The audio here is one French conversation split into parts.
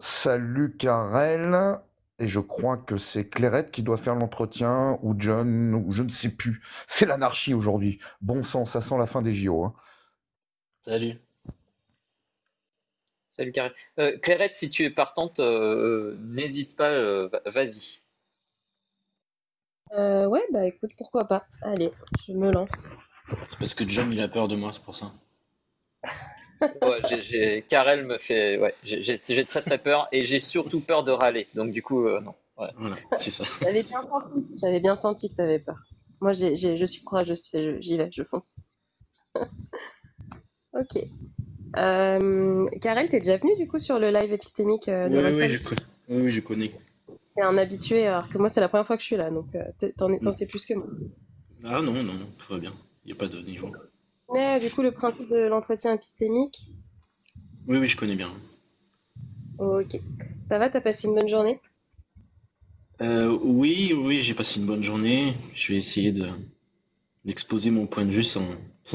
Salut Karel, et je crois que c'est Clairette qui doit faire l'entretien, ou John, ou je ne sais plus. C'est l'anarchie aujourd'hui. Bon sang, ça sent la fin des JO, hein. Salut. Salut Carré. Clairette, si tu es partante, n'hésite pas, vas-y. Ouais, bah écoute, pourquoi pas. Allez, je me lance. C'est parce que John il a peur de moi, c'est pour ça. Ouais, Karel me fait, ouais, j'ai très très peur et j'ai surtout peur de râler. Donc du coup, non. Ouais. Voilà, c'est ça. J'avais bien senti que t'avais peur. Moi, je suis courageuse, tu sais, j'y vais, je fonce. Ok. Karel, t'es déjà venu du coup sur le live épistémique de Oui, oui, Russell? oui, je connais. T'es un habitué, alors que moi, c'est la première fois que je suis là, donc t'en sais plus que moi. Ah non, non, non, tout va bien. Il n'y a pas de niveau. Ouais, du coup, le principe de l'entretien épistémique. Oui, oui, je connais bien. Ok. Ça va, t'as passé une bonne journée? Oui, oui, j'ai passé une bonne journée. Je vais essayer d'exposer mon point de vue sans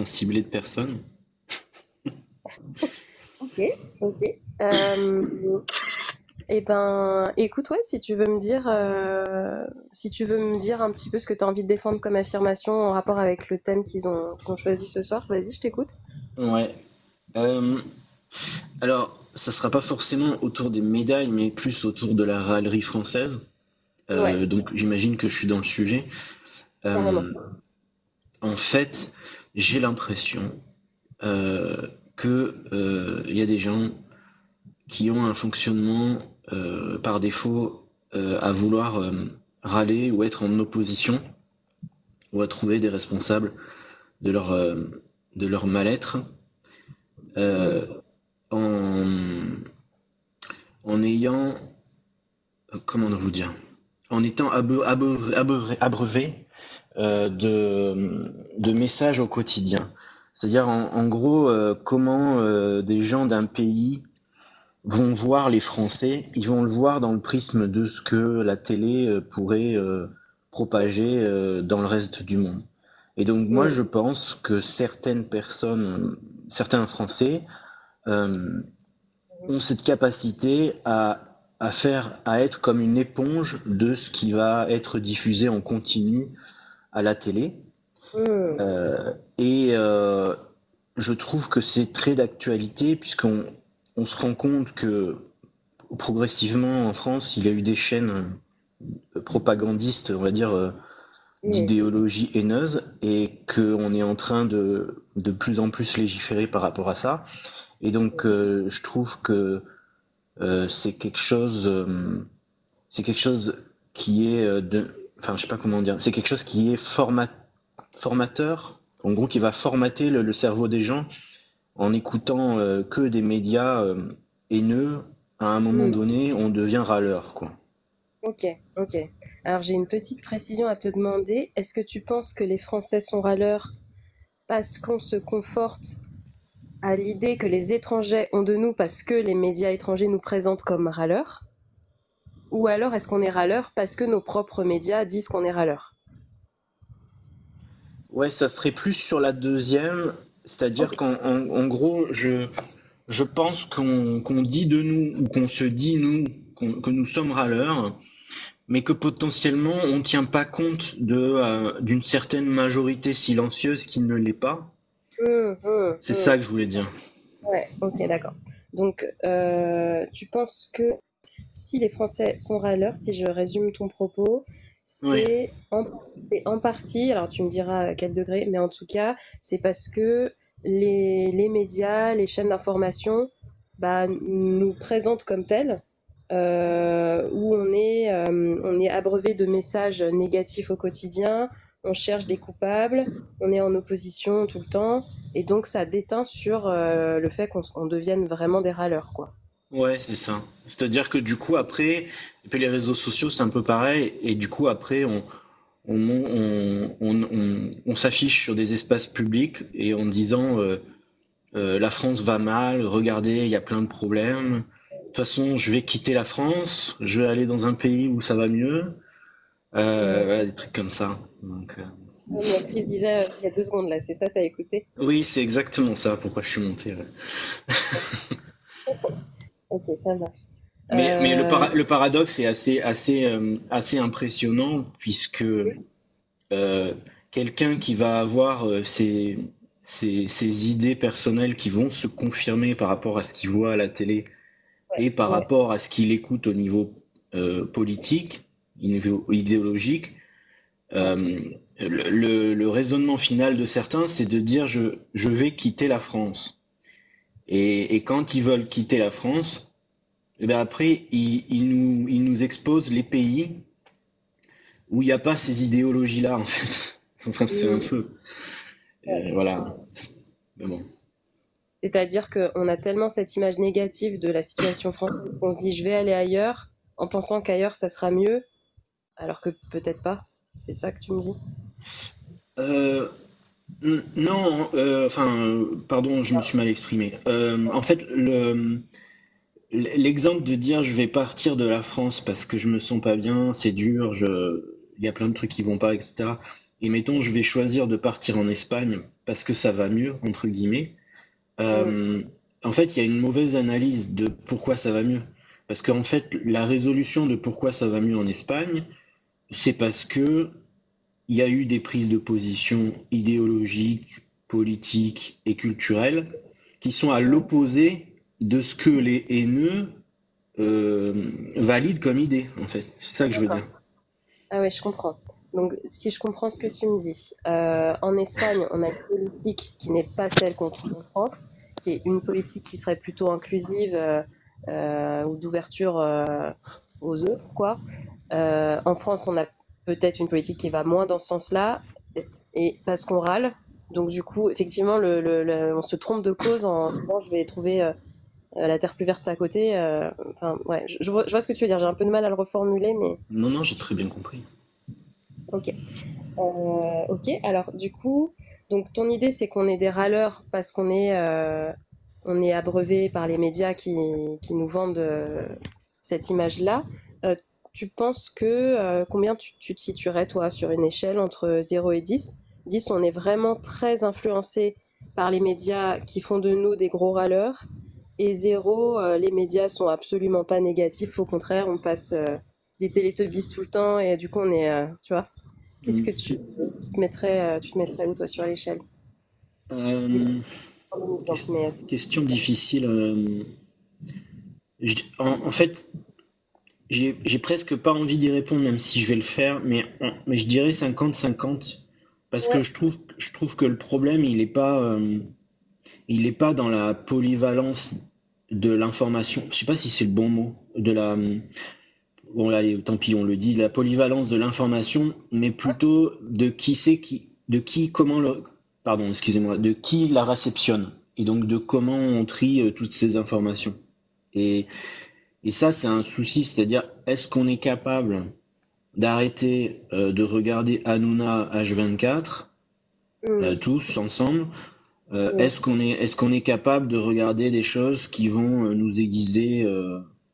cibler de personne. Ok, ok. Eh ben, écoute, ouais, si tu veux me dire un petit peu ce que tu as envie de défendre comme affirmation en rapport avec le thème qu'ils ont choisi ce soir, vas-y, je t'écoute. Ouais. Euh, alors, ça sera pas forcément autour des médailles, mais plus autour de la râlerie française. Ouais, Donc, j'imagine que je suis dans le sujet. carrément. Euh, En fait, j'ai l'impression que il y a des gens qui ont un fonctionnement par défaut à vouloir râler ou être en opposition ou à trouver des responsables de leur mal-être Mm. euh, en, en ayant comment vous dire en étant abreuvé de messages au quotidien. C'est-à-dire en gros comment des gens d'un pays vont voir les Français, ils vont le voir dans le prisme de ce que la télé pourrait propager dans le reste du monde. Et donc moi je Mm. pense que certaines personnes, certains Français euh, ont cette capacité à être comme une éponge de ce qui va être diffusé en continu à la télé. Mm. Et je trouve que c'est très d'actualité puisqu'on se rend compte que progressivement en France, il y a eu des chaînes propagandistes, on va dire, Mm. d'idéologie haineuse et qu'on est en train de plus en plus légiférer par rapport à ça. Et donc, je trouve que c'est quelque chose qui est enfin, je sais pas comment dire, c'est quelque chose qui est formateur, en gros, qui va formater le cerveau des gens en écoutant que des médias haineux. À un moment Mm. donné, on devient râleur, quoi. Ok, ok. Alors j'ai une petite précision à te demander. Est-ce que tu penses que les Français sont râleurs parce qu'on se conforte à l'idée que les étrangers ont de nous parce que les médias étrangers nous présentent comme râleurs? Ou alors est-ce qu'on est râleur parce que nos propres médias disent qu'on est râleur? Ouais, ça serait plus sur la deuxième, Ok. c'est-à-dire en gros, je pense qu'on dit de nous, ou qu'on se dit nous, que nous sommes râleurs, mais que potentiellement on ne tient pas compte d'une certaine majorité silencieuse qui ne l'est pas. C'est Hum. ça que je voulais dire. Ouais, ok, d'accord. Donc, tu penses que si les Français sont râleurs, si je résume ton propos, Oui. c'est en partie, alors tu me diras à quel degré, mais en tout cas, c'est parce que les médias, les chaînes d'information, bah, nous présentent comme tels, où on est abreuvé de messages négatifs au quotidien, on cherche des coupables, on est en opposition tout le temps, et donc ça déteint sur le fait qu'on devienne vraiment des râleurs, quoi. Ouais, c'est ça. C'est-à-dire que du coup, après, et puis les réseaux sociaux, c'est un peu pareil, et du coup, après, on s'affiche sur des espaces publics et en disant la France va mal, regardez, il y a plein de problèmes. De toute façon, je vais quitter la France, je vais aller dans un pays où ça va mieux. Ouais. Voilà, des trucs comme ça. Donc, Comme Chris disait il y a 2 secondes, là, c'est ça, t'as écouté? oui, c'est exactement ça, pourquoi je suis monté. Ouais. Ok, ça marche. Mais Euh, le paradoxe est assez impressionnant puisque quelqu'un qui va avoir ses idées personnelles qui vont se confirmer par rapport à ce qu'il voit à la télé ouais, et par ouais, rapport à ce qu'il écoute au niveau politique, au niveau idéologique, ouais. euh, le raisonnement final de certains, c'est de dire je vais quitter la France. Et quand ils veulent quitter la France, eh ben après, ils nous exposent les pays où il n'y a pas ces idéologies-là, en fait. Enfin, c'est un Mm, peu. ouais. Voilà. Mais bon. C'est-à-dire qu'on a tellement cette image négative de la situation française qu'on se dit je vais aller ailleurs en pensant qu'ailleurs ça sera mieux, alors que peut-être pas. C'est ça que tu me dis? Euh, non, enfin, pardon, je me suis mal exprimé. En fait, l'exemple de dire je vais partir de la France parce que je me sens pas bien, c'est dur, il y a plein de trucs qui vont pas, etc. Et mettons, je vais choisir de partir en Espagne parce que ça va mieux, entre guillemets. Mm, Euh, En fait, il y a une mauvaise analyse de pourquoi ça va mieux. Parce qu'en fait, la résolution de pourquoi ça va mieux en Espagne, c'est parce que il y a eu des prises de position idéologiques, politiques et culturelles qui sont à mm. l'opposé de ce que les haineux valident comme idée, en fait. C'est ça que je veux dire. D'accord. Ah ouais, je comprends. Donc, si je comprends ce que tu me dis, en Espagne, on a une politique qui n'est pas celle qu'on trouve en France, qui est une politique qui serait plutôt inclusive ou d'ouverture aux autres, quoi. En France, on a peut-être une politique qui va moins dans ce sens-là, et parce qu'on râle. Donc, du coup, effectivement, on se trompe de cause en disant je vais trouver la terre plus verte à côté. Enfin, ouais, je vois ce que tu veux dire. J'ai un peu de mal à le reformuler, mais Non, non, j'ai très bien compris. ok. Ok, alors du coup, donc ton idée c'est qu'on est des râleurs parce on est abreuvé par les médias qui nous vendent cette image-là. Euh, Tu penses que combien tu te situerais toi sur une échelle entre 0 et 10? 10, on est vraiment très influencé par les médias qui font de nous des gros râleurs. Et 0, les médias sont absolument pas négatifs, au contraire, on passe les Télétobies tout le temps et du coup on est, tu vois. Qu'est-ce que tu te mettrais où toi sur l'échelle? Je vais Euh, prendre un exemple, ques- mais Question difficile. En fait, j'ai presque pas envie d'y répondre, même si je vais le faire, mais je dirais 50-50, parce que ouais, je trouve que le problème, il est pas dans la polyvalence de l'information. Je sais pas si c'est le bon mot, bon là, tant pis, on le dit, la polyvalence de l'information, mais plutôt de qui c'est qui, de qui, comment pardon, excusez-moi, de qui la réceptionne, et donc de comment on trie toutes ces informations. Et, et ça, c'est un souci, c'est-à-dire, est-ce qu'on est capable d'arrêter de regarder Hanouna H24, hmm, tous ensemble? ouais, Est-ce qu'on est capable de regarder des choses qui vont nous aiguiser,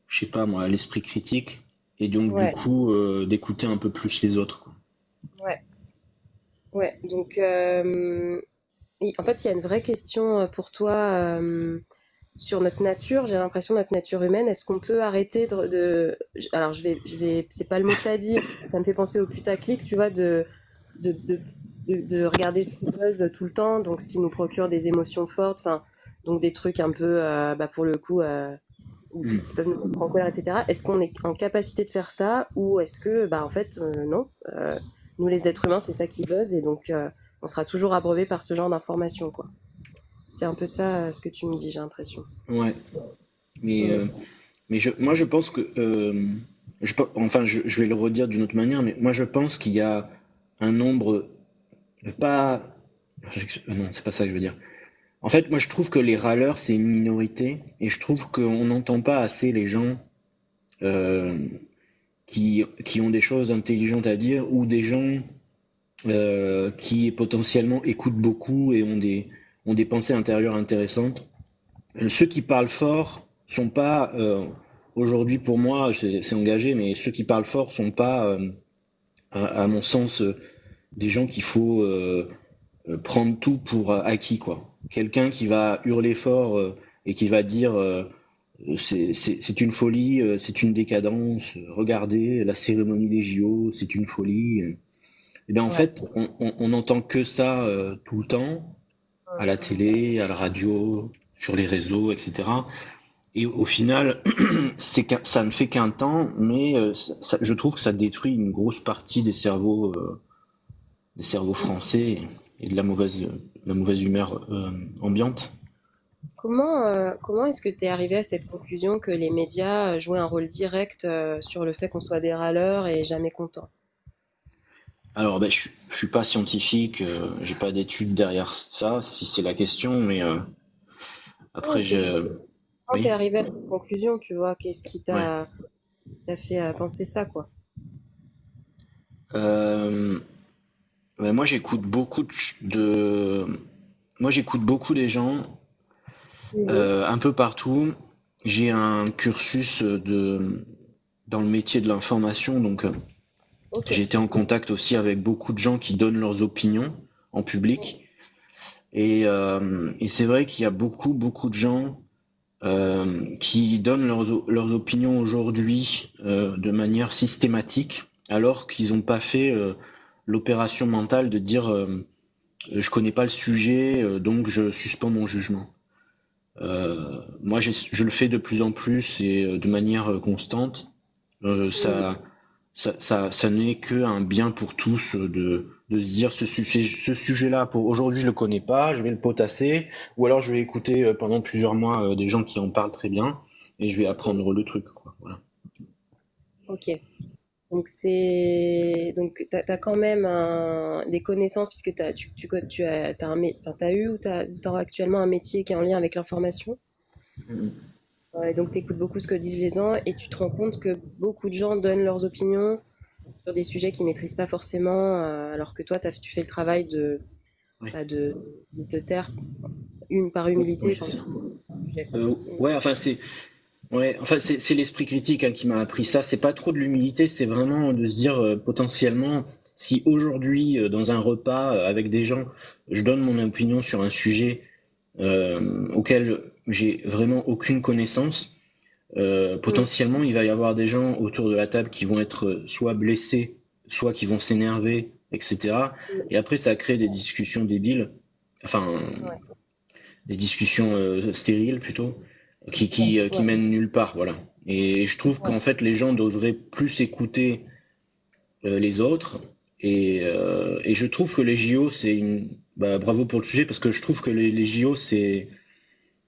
je sais pas moi, l'esprit critique, et donc du ouais, coup d'écouter un peu plus les autres, quoi. ouais, ouais. Donc, en fait, il y a une vraie question pour toi sur notre nature. J'ai l'impression notre nature humaine. Est-ce qu'on peut arrêter alors, c'est pas le mot que t'as dit. Ça me fait penser au putaclic, tu vois, de, de, de regarder ce qui buzz tout le temps, donc ce qui nous procure des émotions fortes. Enfin, donc des trucs un peu, bah, pour le coup. Ou Hmm. qui peuvent nous mettre en colère, etc. Est-ce qu'on est en capacité de faire ça ou est-ce que, bah, en fait, non. Nous, les êtres humains, c'est ça qui buzz et donc on sera toujours abreuvé par ce genre d'informations, quoi. C'est un peu ça ce que tu me dis, j'ai l'impression. Ouais, mais Mm. moi je pense que enfin je vais le redire d'une autre manière, mais moi je pense qu'il y a un nombre pas non, c'est pas ça que je veux dire. En fait, moi je trouve que les râleurs c'est une minorité et je trouve qu'on n'entend pas assez les gens euh, qui ont des choses intelligentes à dire ou des gens qui potentiellement écoutent beaucoup et ont des pensées intérieures intéressantes. Ceux qui parlent fort sont pas, aujourd'hui pour moi, c'est engagé, mais ceux qui parlent fort sont pas, à mon sens, des gens qu'il faut prendre tout pour acquis, quoi. Quelqu'un qui va hurler fort et qui va dire c'est une folie, c'est une décadence. Regardez la cérémonie des JO, c'est une folie. Et bien en Ouais. fait, on n'entend que ça tout le temps, à la télé, à la radio, sur les réseaux, etc. Et au final, ça ne fait qu'un temps, mais je trouve que ça détruit une grosse partie des cerveaux français et de la mauvaise humeur ambiante. Comment est-ce que tu es arrivé à cette conclusion que les médias jouaient un rôle direct sur le fait qu'on soit des râleurs et jamais contents? Alors, ben, je suis pas scientifique, j'ai pas d'études derrière ça, si c'est la question, mais Non, après, c'est juste quand tu es oui, arrivé à cette conclusion, tu vois, qu'est-ce qui ouais. t'a fait penser ça, quoi. Euh, ben, moi j'écoute beaucoup des gens, Mhm. un peu partout. J'ai un cursus dans le métier de l'information, donc Ok. j'ai été en contact aussi avec beaucoup de gens qui donnent leurs opinions en public. Et c'est vrai qu'il y a beaucoup de gens qui donnent leurs opinions aujourd'hui de manière systématique, alors qu'ils n'ont pas fait l'opération mentale de dire je connais pas le sujet, donc je suspends mon jugement. Moi, je le fais de plus en plus et de manière constante. Euh, Mhm. ça, ça n'est qu'un bien pour tous de se dire ce sujet-là, pour aujourd'hui, je le connais pas, je vais le potasser, ou alors je vais écouter pendant plusieurs mois des gens qui en parlent très bien, et je vais apprendre le truc, quoi. Voilà. Ok. Donc t'as quand même des connaissances puisque t'as enfin, t'as eu ou t'as actuellement un métier qui est en lien avec l'information. Mhm. Et donc t'écoutes beaucoup ce que disent les gens et tu te rends compte que beaucoup de gens donnent leurs opinions sur des sujets qu'ils maîtrisent pas forcément, alors que toi tu fais le travail Oui. de te taire par Oui, humilité c'est quand ça. tu un sujet, quoi. Ouais, enfin c'est l'esprit critique hein, qui m'a appris ça. C'est pas trop de l'humilité, c'est vraiment de se dire potentiellement si aujourd'hui dans un repas avec des gens, je donne mon opinion sur un sujet auquel j'ai vraiment aucune connaissance, Mm. potentiellement il va y avoir des gens autour de la table qui vont être soit blessés, soit qui vont s'énerver, etc. Et après ça crée des discussions débiles, enfin Ouais, des discussions stériles plutôt, qui ouais, mènent nulle part, voilà. Et je trouve ouais. qu'en fait les gens devraient plus écouter les autres. Et je trouve que les JO, c'est une. Bah, bravo pour le sujet, parce que je trouve que les JO, c'est.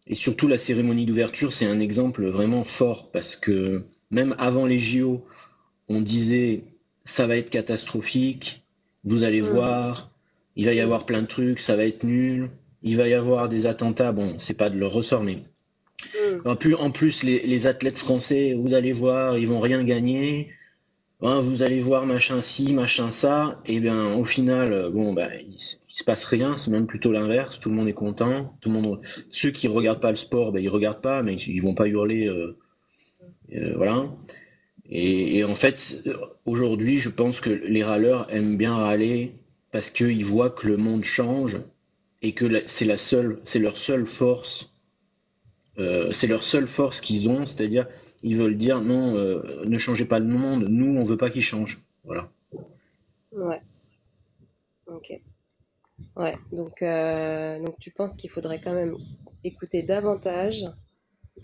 Et surtout la cérémonie d'ouverture, c'est un exemple vraiment fort, parce que même avant les JO, on disait ça va être catastrophique, vous allez Mm. voir, il va y Mm. avoir plein de trucs, ça va être nul, il va y avoir des attentats, bon, c'est pas de leur ressort, mais Mm. en plus les athlètes français, vous allez voir, ils vont rien gagner, hein, vous allez voir machin ci, machin ça, et bien au final, bon bah il se passe rien, c'est même plutôt l'inverse, tout le monde est content, tout le monde, ceux qui regardent pas le sport, ben ils regardent pas, mais ils vont pas hurler, voilà. Et en fait, aujourd'hui, je pense que les râleurs aiment bien râler parce qu'ils voient que le monde change et que c'est leur seule force, c'est leur seule force qu'ils ont, c'est-à-dire ils veulent dire non, ne changez pas le monde, nous on veut pas qu'il change, voilà. Ouais, ok. Ouais, donc tu penses qu'il faudrait quand même écouter davantage,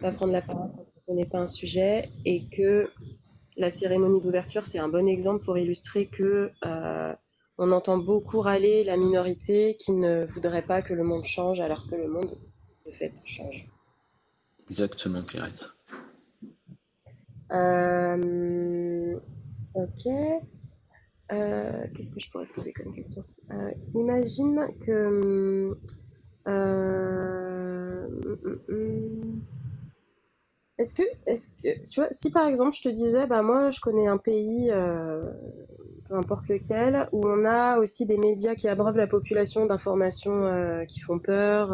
pas prendre la parole quand on ne connaît pas un sujet, et que la cérémonie d'ouverture, c'est un bon exemple pour illustrer que on entend beaucoup râler la minorité qui ne voudrait pas que le monde change, alors que le monde, de fait, change. Exactement, Pierrette. Ok. Qu'est-ce que je pourrais te poser comme question? Imagine que est-ce que, tu vois, si par exemple je te disais, bah moi je connais un pays, peu importe lequel, où on a aussi des médias qui abreuvent la population d'informations qui font peur,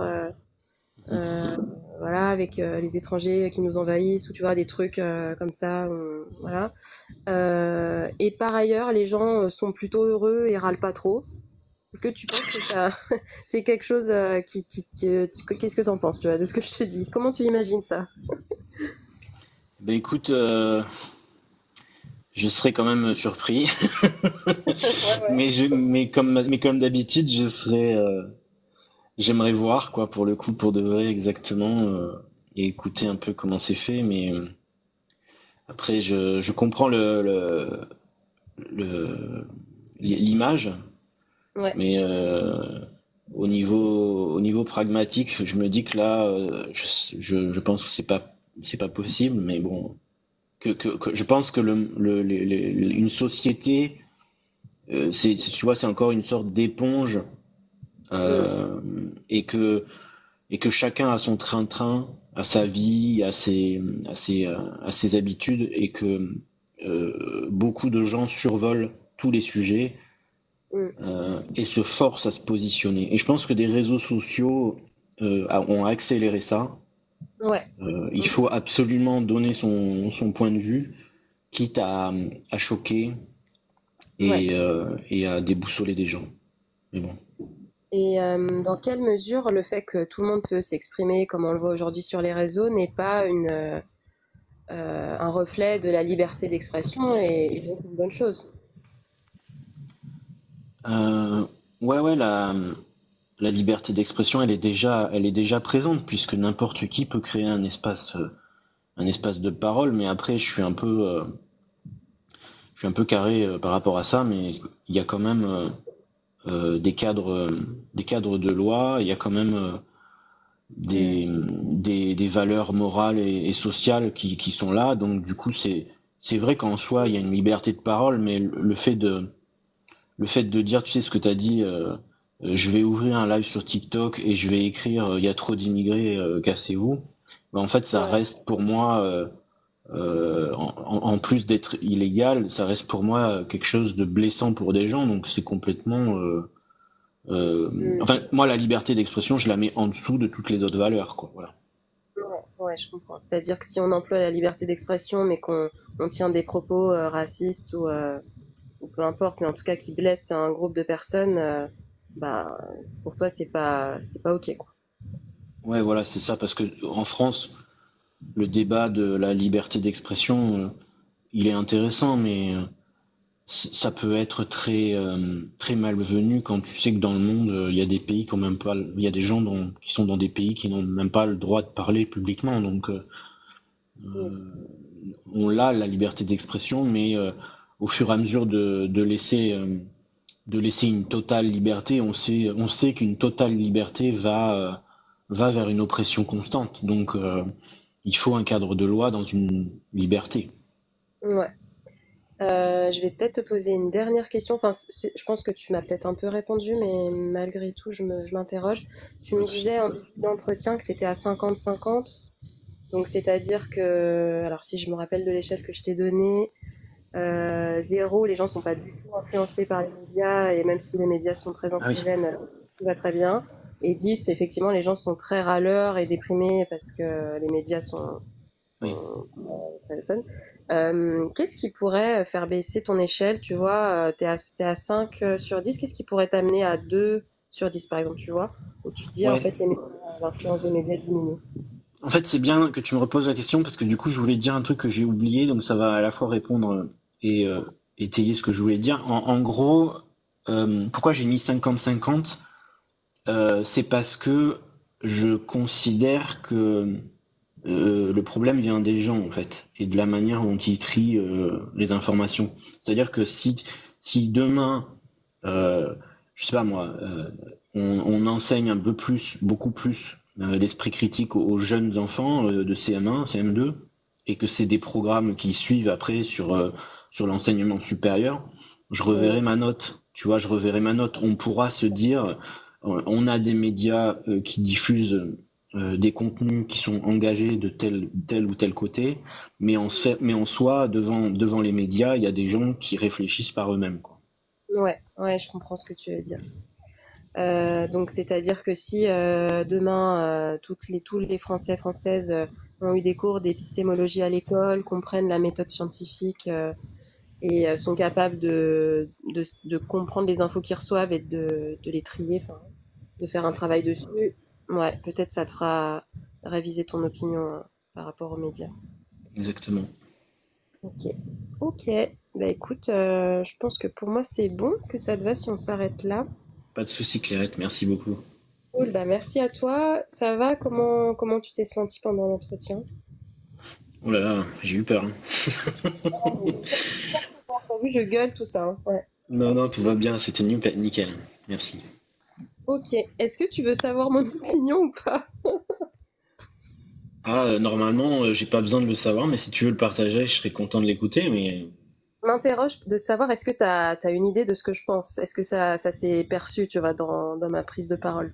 euh, voilà, avec les étrangers qui nous envahissent, ou tu vois, des trucs comme ça, voilà. Et par ailleurs, les gens sont plutôt heureux et râlent pas trop. Est-ce que tu penses que ça, c'est quelque chose qu'est-ce que t'en penses, tu vois, de ce que je te dis? Comment tu imagines ça? Ben écoute, je serais quand même surpris, Ouais, ouais. mais comme d'habitude, j'aimerais voir quoi pour le coup, pour de vrai exactement, et écouter un peu comment c'est fait. Mais après, je comprends le- l'image, Ouais. mais au niveau pragmatique, je me dis que là, je pense que c'est pas possible. Mais bon, je pense que une société, tu vois, c'est encore une sorte d'éponge, Mm. euh, et que et que chacun a son train-train, a sa vie, a ses habitudes, et que beaucoup de gens survolent tous les sujets, Mm. et se forcent à se positionner. Et je pense que des réseaux sociaux ont accéléré ça. Ouais. Il Mm. faut absolument donner son point de vue, quitte à choquer Ouais. et à déboussoler des gens. Mais bon. Et dans quelle mesure le fait que tout le monde peut s'exprimer comme on le voit aujourd'hui sur les réseaux n'est pas un reflet de la liberté d'expression et donc une bonne chose? Euh, ouais, ouais, la liberté d'expression, elle est déjà présente, puisque n'importe qui peut créer un espace de parole. Mais après, je suis un peu carré par rapport à ça, mais il y a quand même des cadres de loi, il y a quand même Mm. des valeurs morales et sociales qui sont là. Donc du coup, c'est vrai qu'en soi, il y a une liberté de parole, mais le fait de dire, tu sais ce que tu as dit, je vais ouvrir un live sur TikTok et je vais écrire, il y a trop d'immigrés, cassez-vous. Ben, en fait, ça Ouais. reste pour moi, en plus d'être illégal, ça reste pour moi quelque chose de blessant pour des gens. Donc c'est complètement, Mm. enfin, moi, la liberté d'expression, je la mets en dessous de toutes les autres valeurs, quoi. Voilà. Ouais, ouais, je comprends. C'est-à-dire que si on emploie la liberté d'expression, mais qu'on tient des propos racistes ou peu importe, mais en tout cas qui blessent un groupe de personnes, bah, pour toi, c'est pas OK, quoi. Ouais, voilà, c'est ça, parce que en France, le débat de la liberté d'expression, il est intéressant, mais ça peut être très malvenu quand tu sais que dans le monde, il y a des pays qui ont même pas, il y a des gens qui sont dans des pays qui n'ont même pas le droit de parler publiquement. Donc, Mm. on a la liberté d'expression, mais au fur et à mesure de laisser une totale liberté, on sait qu'une totale liberté va vers une oppression constante. Donc, il faut un cadre de loi dans une liberté. Ouais. Je vais peut-être te poser une dernière question. Enfin, je pense que tu m'as peut-être un peu répondu, mais malgré tout, je m'interroge. Tu Pas me de souci. disais en début d'entretien que tu étais à 50-50. Donc, c'est-à-dire que, alors si je me rappelle de l'échelle que je t'ai donnée, 0, les gens sont pas du tout influencés par les médias, et même si les médias sont très Ah oui, anxiogènes, tout va très bien. Et 10, effectivement, les gens sont très râleurs et déprimés parce que les médias oui. sont très fun. Qu'est-ce qui pourrait faire baisser ton échelle? Tu vois, t'es à 5 sur 10, qu'est-ce qui pourrait t'amener à 2 sur 10, par exemple, tu vois, où tu te dis, en Ouais. fait, l'influence des médias diminue. En fait, c'est bien que tu me reposes la question parce que du coup, je voulais dire un truc que j'ai oublié, donc ça va à la fois répondre et étayer ce que je voulais dire. En gros, pourquoi j'ai mis 50-50? C'est parce que je considère que le problème vient des gens en fait et de la manière dont ils trient les informations. C'est-à-dire que si demain, euh, je sais pas moi, on enseigne un peu plus, beaucoup plus l'esprit critique aux jeunes enfants de CM1, CM2, et que c'est des programmes qui suivent après sur l'enseignement supérieur, je reverrai Mm. ma note. Tu vois, je reverrai ma note. On pourra se dire, on a des médias qui diffusent des contenus qui sont engagés de tel ou tel côté, mais en soi, devant les médias, il y a des gens qui réfléchissent par eux-mêmes, quoi. Ouais, ouais, je comprends ce que tu veux dire. Donc, c'est-à-dire que si demain, tous les Français, Françaises ont eu des cours d'épistémologie à l'école, comprennent la méthode scientifique et sont capables de comprendre les infos qu'ils reçoivent et de les trier, enfin, de faire un Ouais. travail dessus, ouais, peut-être ça te fera réviser ton opinion par rapport aux médias. exactement. Ok. Ok. Bah écoute, je pense que pour moi c'est bon. Est-ce que ça te va si on s'arrête là? Pas de souci, Clairette, merci beaucoup. Cool, bah merci à toi. Ça va? Comment tu t'es senti pendant l'entretien? Oh là là, j'ai eu peur, hein. T'as vu, je gueule tout ça, hein. Ouais. Non, non, tout va bien, c'était nickel. Merci. Ok. Est-ce que tu veux savoir mon opinion ou pas? Ah, normalement, j'ai pas besoin de le savoir, mais si tu veux le partager, je serais content de l'écouter, mais Je m'interroge de savoir est-ce que t'as une idée de ce que je pense? Est-ce que ça s'est perçu, tu vois, dans ma prise de parole?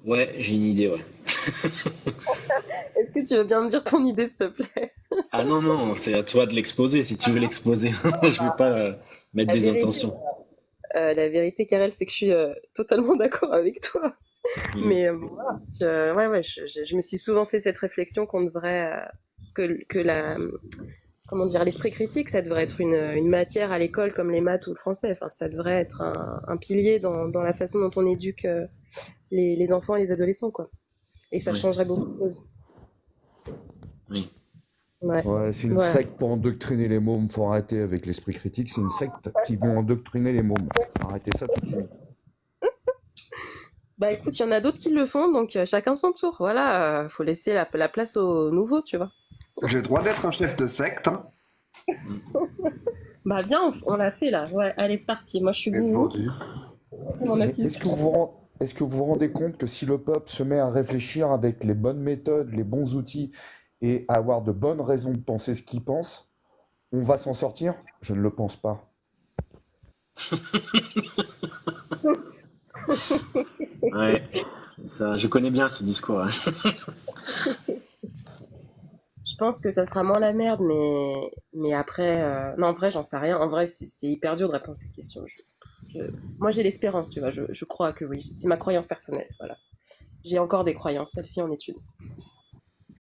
ouais, j'ai une idée, ouais. Est-ce que tu veux bien me dire ton idée, s'il te plaît? Ah non, non, c'est à toi de l'exposer si tu veux l'exposer. Je vais pas mettre La des vérité, intentions. la vérité, Karel, c'est que je suis totalement d'accord avec toi. Mm. Mais voilà, je me suis souvent fait cette réflexion qu'on devrait, que comment dire, l'esprit critique, ça devrait être une matière à l'école comme les maths ou le français. Enfin, ça devrait être un pilier dans la façon dont on éduque les enfants et les adolescents, quoi. Et ça Ouais, changerait beaucoup de choses. oui. Ouais, Ouais, c'est une voilà. secte pour endoctriner les mômes. Faut arrêter avec l'esprit critique. C'est une secte qui vont endoctriner les mômes. Arrêtez ça tout de suite. Bah écoute, il y en a d'autres qui le font, donc chacun son tour. Voilà, faut laisser la place aux nouveaux, tu vois. J'ai le droit d'être un chef de secte, hein. Mm. Bah viens, on l'a fait là. Ouais, allez, c'est parti. Moi, je suis Bien gourou, vendu. mon Mais est-ce que assistant. est-ce que vous vous rendez compte que si le peuple se met à réfléchir avec les bonnes méthodes, les bons outils et à avoir de bonnes raisons de penser ce qu'il pense, on va s'en sortir? Je ne le pense pas. Ouais, ça, je connais bien ce discours, hein. Je pense que ça sera moins la merde, mais après, non, en vrai, j'en sais rien. En vrai, c'est hyper dur de répondre à cette question. Moi, j'ai l'espérance, tu vois. Je crois que oui. C'est ma croyance personnelle. Voilà. J'ai encore des croyances, celle-ci en étude.